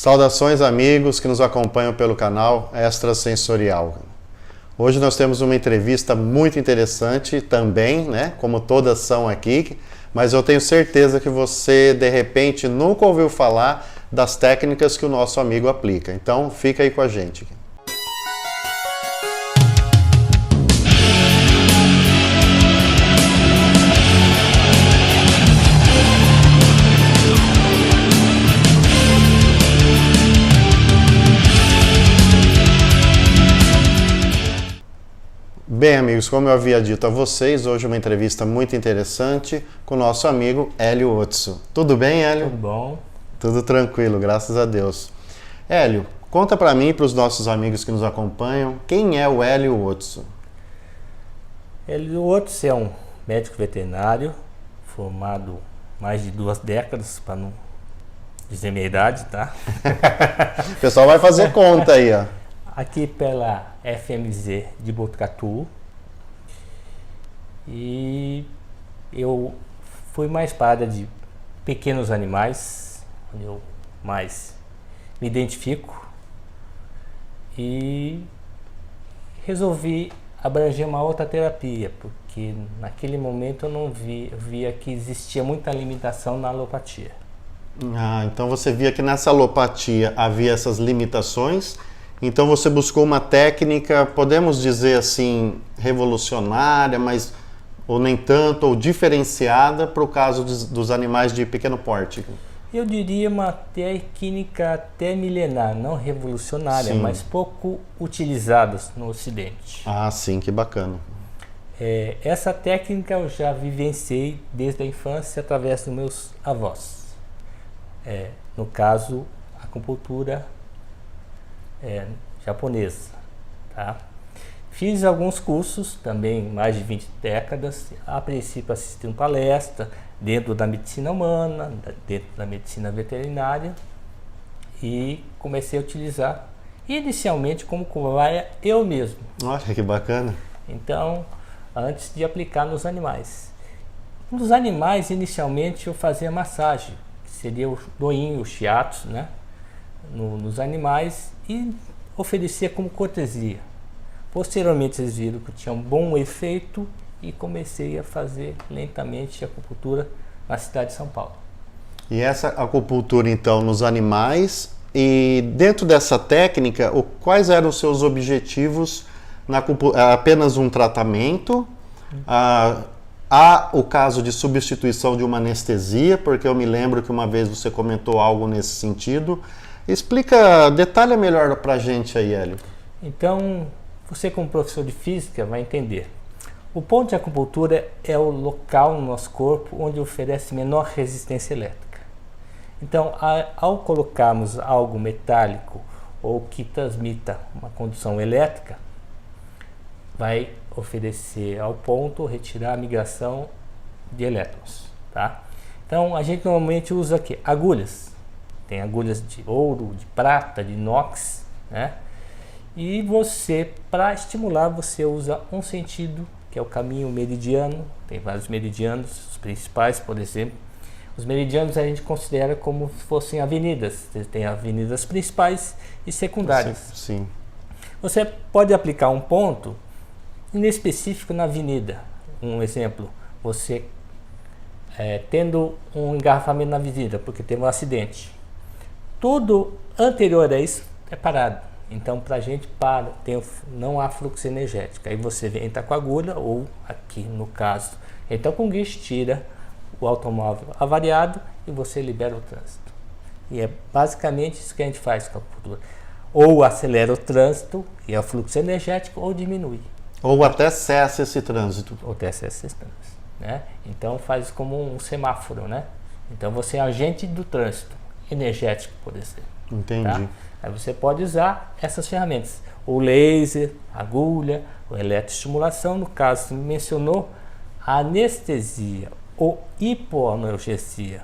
Saudações amigos que nos acompanham pelo canal Extrasensorial. Hoje nós temos uma entrevista muito interessante também, né? Como todas são aqui, mas eu tenho certeza que você de repente nunca ouviu falar das técnicas que o nosso amigo aplica. Então fica aí com a gente. Bem, amigos, como eu havia dito a vocês, hoje uma entrevista muito interessante com o nosso amigo Hélio Otso. Tudo bem, Hélio? Tudo bom. Tudo tranquilo, graças a Deus. Hélio, conta para mim e para os nossos amigos que nos acompanham, quem é o Hélio Otso? Hélio Otso é um médico veterinário formado mais de 2 décadas, para não dizer minha idade, tá? O pessoal vai fazer conta aí, ó. Aqui pela FMZ de Botucatu, e eu fui mais para a área de pequenos animais, onde eu mais me identifico, e resolvi abranger uma outra terapia, porque naquele momento eu não via que existia muita limitação na alopatia. Então você via que nessa alopatia havia essas limitações. Então você buscou uma técnica, podemos dizer assim, revolucionária, mas ou nem tanto, ou diferenciada para o caso dos animais de pequeno porte. Eu diria uma técnica até milenar, não revolucionária, Sim. mas pouco utilizada no Ocidente. Ah, sim, que bacana. Essa técnica eu já vivenciei desde a infância através dos meus avós. No caso, a acupuntura japonesa, tá? Fiz alguns cursos também, mais de 20 décadas, a princípio assistindo palestra dentro da medicina humana, dentro da medicina veterinária, e comecei a utilizar inicialmente como cobaia eu mesmo. Olha que bacana. Então, antes de aplicar nos animais. Nos animais, inicialmente eu fazia massagem, que seria o doinho, o shiatsu, né? Nos animais, e oferecia como cortesia. Posteriormente eles viram que tinha um bom efeito e comecei a fazer lentamente a acupuntura na cidade de São Paulo. E essa acupuntura então nos animais, e dentro dessa técnica, quais eram os seus objetivos na acupuntura? Apenas um tratamento? Há o caso de substituição de uma anestesia, porque eu me lembro que uma vez você comentou algo nesse sentido. Detalha melhor pra gente aí, Hélio. Então, você como professor de física vai entender. O ponto de acupuntura é o local no nosso corpo onde oferece menor resistência elétrica. Então, ao colocarmos algo metálico ou que transmita uma condução elétrica, vai oferecer ao ponto retirar a migração de elétrons, tá? Então, a gente normalmente usa aqui agulhas. Tem agulhas de ouro, de prata, de inox, né? E para estimular, você usa um sentido, que é o caminho meridiano. Tem vários meridianos, os principais, por exemplo. Os meridianos a gente considera como se fossem avenidas. Tem avenidas principais e secundárias. Sim. Você pode aplicar um ponto inespecífico na avenida. Um exemplo, você tendo um engarrafamento na avenida, porque teve um acidente. Tudo anterior a isso é parado. Então, para a gente não há fluxo energético. Aí você entra com a agulha, ou aqui no caso, entra com o guiche, tira o automóvel avariado e você libera o trânsito. E é basicamente isso que a gente faz com a acupuntura. Ou acelera o trânsito, que é o fluxo energético, ou diminui. Ou até cessa esse trânsito. Né? Então faz como um semáforo, né? Então você é agente do trânsito energético, por exemplo. Entendi. Tá? Aí você pode usar essas ferramentas, o laser, a agulha, a eletroestimulação. No caso, você mencionou a anestesia ou hipoanalgesia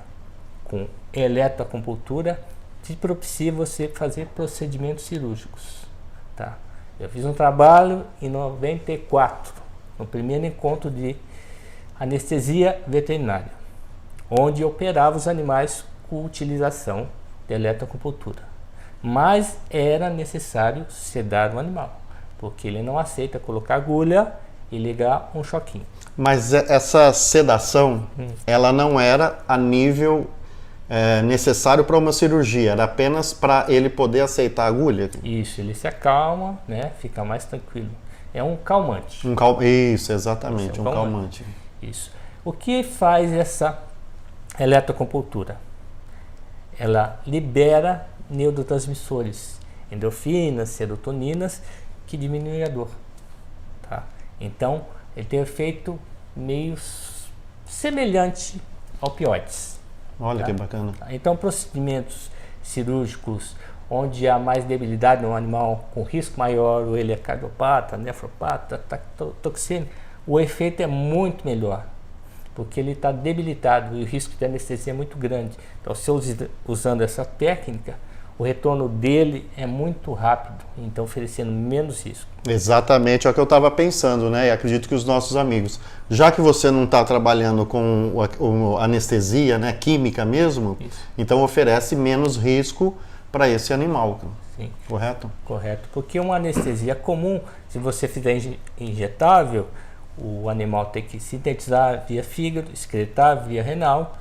com eletroacupuntura, te propicia você fazer procedimentos cirúrgicos, tá? Eu fiz um trabalho em 94, no primeiro encontro de anestesia veterinária, onde operava os animais com utilização de eletroacupuntura. mas era necessário sedar o animal, porque ele não aceita colocar agulha e ligar um choquinho. Mas essa sedação, ela não era a nível necessário para uma cirurgia, era apenas para ele poder aceitar a agulha? Isso, ele se acalma, né? Fica mais tranquilo. É um calmante. Isso, exatamente, Isso, um calmante. Isso. O que faz essa eletroacupuntura? Ela libera neurotransmissores, endorfinas, serotoninas, que diminuem a dor. Tá? Então, ele tem um efeito meio semelhante a opioides. Olha, tá? que bacana. Então, procedimentos cirúrgicos onde há mais debilidade no animal com risco maior, ou ele é cardiopata, nefropata, toxina, o efeito é muito melhor, porque ele está debilitado e o risco de anestesia é muito grande. Então, se eu usando essa técnica, o retorno dele é muito rápido, então oferecendo menos risco. Exatamente, é o que eu estava pensando, né? E acredito que os nossos amigos, já que você não está trabalhando com anestesia, né, química mesmo, Isso. então oferece menos risco para esse animal, Sim. Correto? Correto, porque uma anestesia comum, se você fizer injetável, o animal tem que sintetizar via fígado, excretar via renal,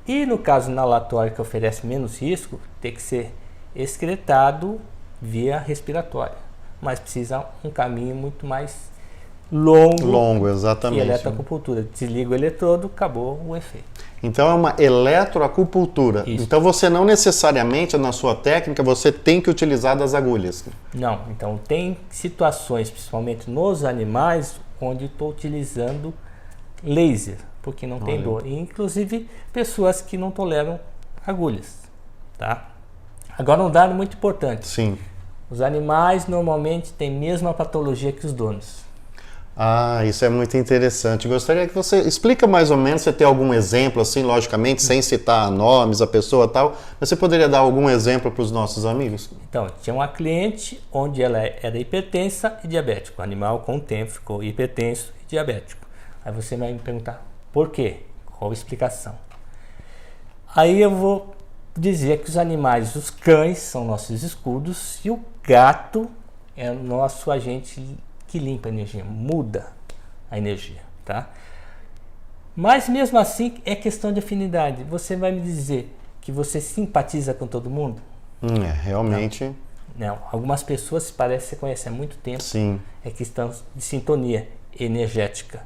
e no caso inalatório, que oferece menos risco, tem que ser excretado via respiratória, mas precisa um caminho muito mais longo exatamente. que a eletroacupuntura. Desliga o eletrodo, acabou o efeito. Então é uma eletroacupuntura. Isso. Então você não necessariamente, na sua técnica, você tem que utilizar das agulhas. Não, então tem situações, principalmente nos animais, onde estou utilizando laser, porque não tem dor. E, inclusive pessoas que não toleram agulhas, tá? Agora um dado muito importante. Sim. Os animais normalmente têm a mesma patologia que os donos. Ah, isso é muito interessante. Gostaria que você explica mais ou menos, você tem algum exemplo, assim, logicamente, sem citar nomes, a pessoa e tal, mas você poderia dar algum exemplo para os nossos amigos? Então, tinha uma cliente onde ela era hipertensa e diabética. O animal, com o tempo, ficou hipertenso e diabético. Aí você vai me perguntar, por quê? Qual a explicação? Aí eu vou dizer que os animais, os cães, são nossos escudos e o gato é o nosso agente que limpa a energia, muda a energia, tá? Mas mesmo assim é questão de afinidade. Você vai me dizer que você simpatiza com todo mundo? Realmente. Não. Algumas pessoas parece que você conhece há muito tempo. Sim. É questão de sintonia energética.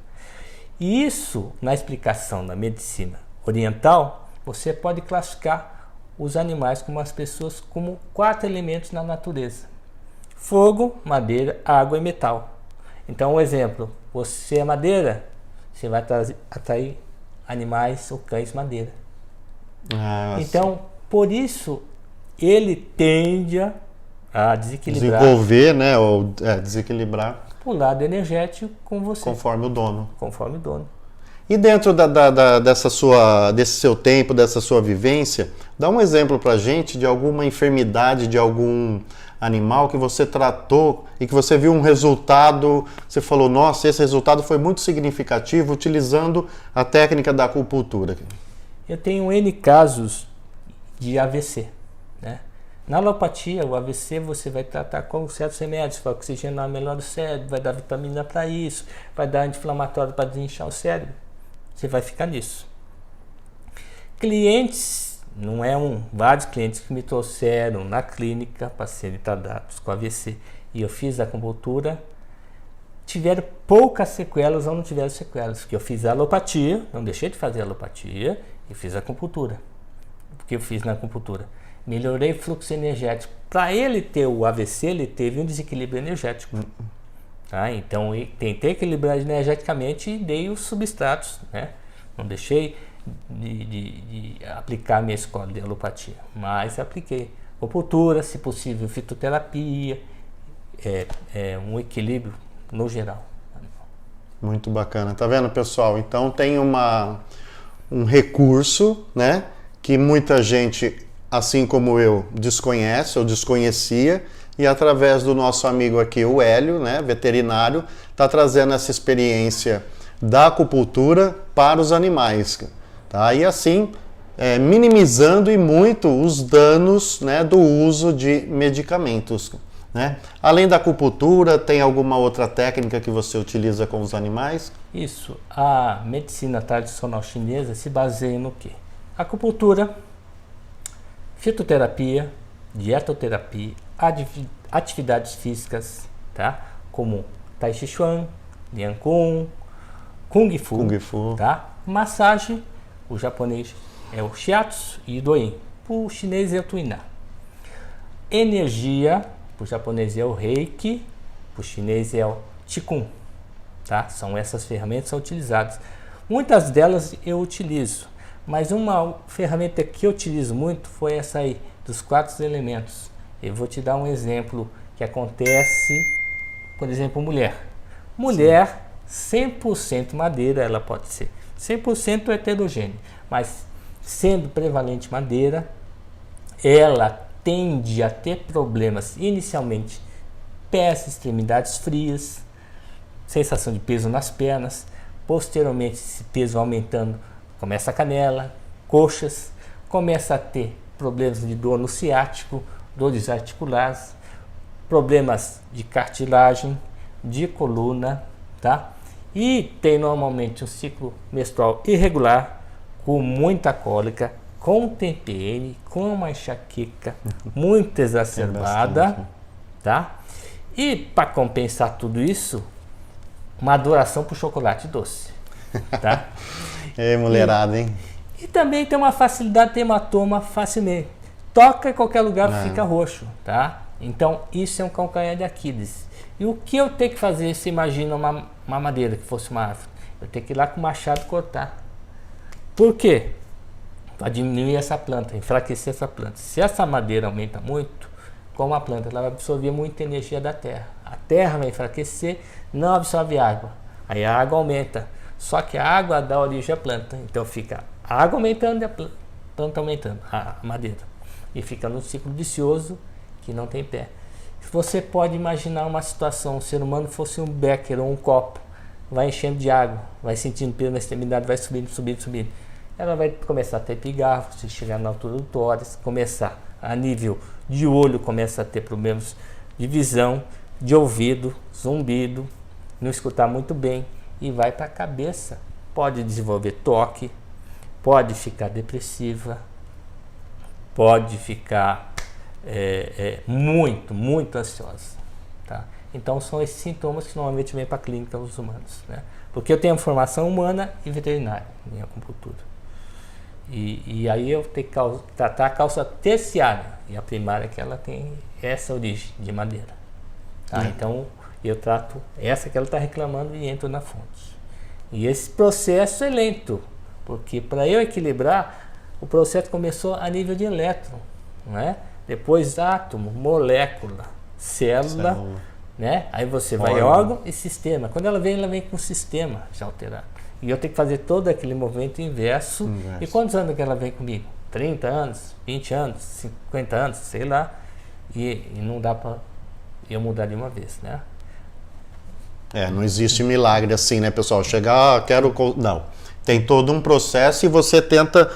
E isso, na explicação da medicina oriental, você pode classificar os animais como as pessoas como 4 elementos na natureza: fogo, madeira, água e metal. Então, um exemplo, você é madeira, você vai atrair animais ou cães madeira. Então, por isso, ele tende a desequilibrar. Desenvolver, né, ou desequilibrar. O lado energético com você. Conforme o dono. Conforme o dono. E dentro desse seu tempo, dessa sua vivência, dá um exemplo pra gente de alguma enfermidade de algum animal que você tratou e que você viu um resultado, você falou, nossa, esse resultado foi muito significativo utilizando a técnica da acupuntura. Eu tenho N casos de AVC, né? Na alopatia, o AVC você vai tratar com certos remédios, vai oxigenar melhor o cérebro, vai dar vitamina para isso, vai dar anti-inflamatório para desinchar o cérebro. Você vai ficar nisso. Clientes, não é vários clientes que me trouxeram na clínica para serem tratados com AVC e eu fiz a acupuntura, tiveram poucas sequelas ou não tiveram sequelas, porque eu fiz a alopatia, não deixei de fazer a alopatia e fiz a acupuntura. O que eu fiz na acupuntura? Melhorei o fluxo energético. Para ele ter o AVC, ele teve um desequilíbrio energético. Tá? Então, eu tentei equilibrar energeticamente e dei os substratos. Né? Não deixei de aplicar a minha escola de alopatia, mas apliquei acupuntura, se possível, fitoterapia, um equilíbrio no geral. Muito bacana. Tá vendo, pessoal? Então, tem um recurso, né, que muita gente, assim como eu, desconhece ou desconhecia, e através do nosso amigo aqui, o Hélio, né, veterinário, está trazendo essa experiência da acupuntura para os animais. Tá? E assim, minimizando e muito os danos, né, do uso de medicamentos, né? Além da acupuntura, tem alguma outra técnica que você utiliza com os animais? Isso. A medicina tradicional chinesa se baseia no quê? Acupuntura, fitoterapia, dietoterapia, atividades físicas, tá? Como Tai Chi Chuan, Lian Kung, Kung Fu, tá? Massagem, o japonês é o Shiatsu e o Doin, o chinês é o Tuiná. Energia, o japonês é o Reiki, o chinês é o Qigong, tá? São essas ferramentas que são utilizadas. Muitas delas eu utilizo, mas uma ferramenta que eu utilizo muito foi essa aí, dos 4 elementos. Eu vou te dar um exemplo que acontece, por exemplo, mulher. Mulher, 100% madeira, ela pode ser 100% heterogêneo, mas sendo prevalente madeira, ela tende a ter problemas inicialmente, pés, extremidades frias, sensação de peso nas pernas, posteriormente esse peso aumentando, começa a canela, coxas, começa a ter problemas de dor no ciático, dores articulares, problemas de cartilagem, de coluna, tá? E tem normalmente um ciclo menstrual irregular, com muita cólica, com TPM, com uma enxaqueca muito exacerbada, tá? E para compensar tudo isso, uma adoração por chocolate doce, tá? Mulherada, hein? E também tem uma facilidade de hematoma facilmente. Toca em qualquer lugar fica roxo, tá? Então isso é um calcanhar de Aquiles. E o que eu tenho que fazer se imagina uma madeira que fosse uma árvore? Eu tenho que ir lá com o machado e cortar. Por quê? Para diminuir essa planta, enfraquecer essa planta. Se essa madeira aumenta muito, como a planta, ela vai absorver muita energia da terra. A terra vai enfraquecer, não absorve água. Aí a água aumenta. Só que a água dá origem à planta. Então fica a água aumentando e a planta aumentando, a madeira. E fica num ciclo vicioso que não tem pé. Você pode imaginar uma situação, o ser humano fosse um becker ou um copo, vai enchendo de água, vai sentindo peso na extremidade, vai subindo, subindo, subindo. Ela vai começar a ter pigarro, se chegar na altura do tórax, começar a nível de olho, começa a ter problemas de visão, de ouvido, zumbido, não escutar muito bem e vai para a cabeça. Pode desenvolver toque, pode ficar depressiva, pode ficar muito ansiosa, tá? Então são esses sintomas que normalmente vêm para a clínica dos humanos, né? Porque eu tenho formação humana e veterinária em acupuntura. E aí eu tenho que tratar a causa terciária, e a primária que ela tem essa origem de madeira, tá? Então eu trato essa que ela está reclamando e entro na fonte. E esse processo é lento, porque para eu equilibrar, o processo começou a nível de elétron, né? Depois átomo, molécula, célula, né? Aí você vai órgão e sistema. Quando ela vem com o sistema já alterado. E eu tenho que fazer todo aquele movimento inverso. E quantos anos que ela vem comigo? 30 anos, 20 anos, 50 anos, sei lá. E não dá para eu mudar de uma vez, né? Não existe milagre assim, né, pessoal? Chegar, quero... Não. Tem todo um processo e você tenta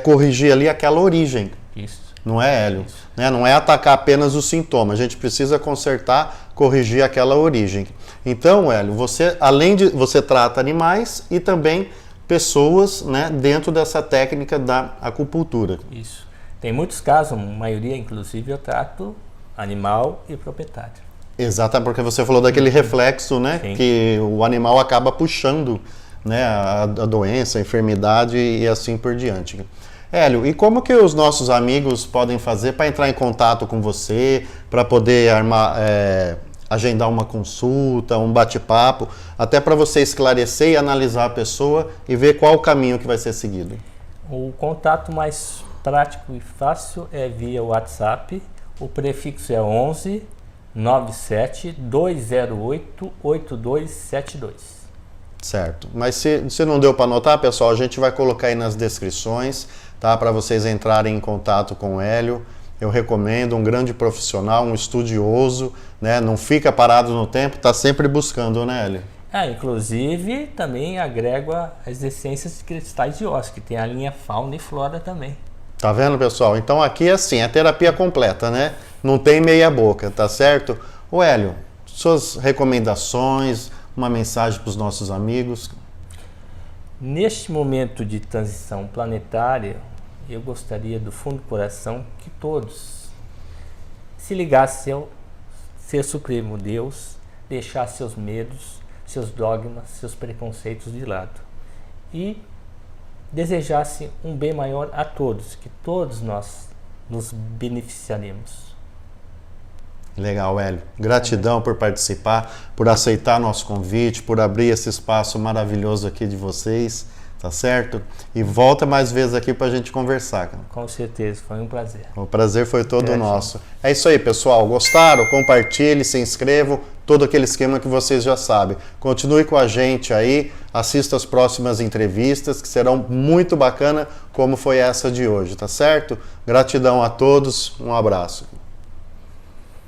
corrigir ali aquela origem. Isso. Não é, Hélio? Né? Não é atacar apenas o sintoma. A gente precisa consertar, corrigir aquela origem. Então, Hélio, você, além de... Você trata animais e também pessoas, né, dentro dessa técnica da acupuntura. Isso. Tem muitos casos, a maioria, inclusive, eu trato animal e proprietário. Exato, porque você falou daquele reflexo, né? Sim. Que o animal acaba puxando, né, a doença, a enfermidade e assim por diante. Hélio, e como que os nossos amigos podem fazer para entrar em contato com você, para poder agendar uma consulta, um bate-papo, até para você esclarecer e analisar a pessoa e ver qual o caminho que vai ser seguido? O contato mais prático e fácil é via WhatsApp. O prefixo é 11 97 208 8272. Certo. Mas se não deu para anotar, pessoal, a gente vai colocar aí nas descrições, tá? Para vocês entrarem em contato com o Hélio. Eu recomendo, um grande profissional, um estudioso, né? Não fica parado no tempo, está sempre buscando, né, Hélio? Inclusive também agrego as essências de cristais de ossos, que tem a linha fauna e flora também. Tá vendo, pessoal? Então aqui assim, é terapia completa, né? Não tem meia boca, tá certo? Ô Hélio, suas recomendações, uma mensagem para os nossos amigos. Neste momento de transição planetária, eu gostaria do fundo do coração que todos se ligassem ao Ser Supremo Deus, deixassem seus medos, seus dogmas, seus preconceitos de lado e desejassem um bem maior a todos, que todos nós nos beneficiaremos. Legal, Hélio. Gratidão por participar, por aceitar nosso convite, por abrir esse espaço maravilhoso aqui de vocês, tá certo? E volta mais vezes aqui pra gente conversar, cara. Com certeza, foi um prazer. O prazer foi todo nosso. É isso aí, pessoal. Gostaram? Compartilhe, se inscrevam, todo aquele esquema que vocês já sabem. Continue com a gente aí, assista as próximas entrevistas, que serão muito bacanas, como foi essa de hoje, tá certo? Gratidão a todos, um abraço.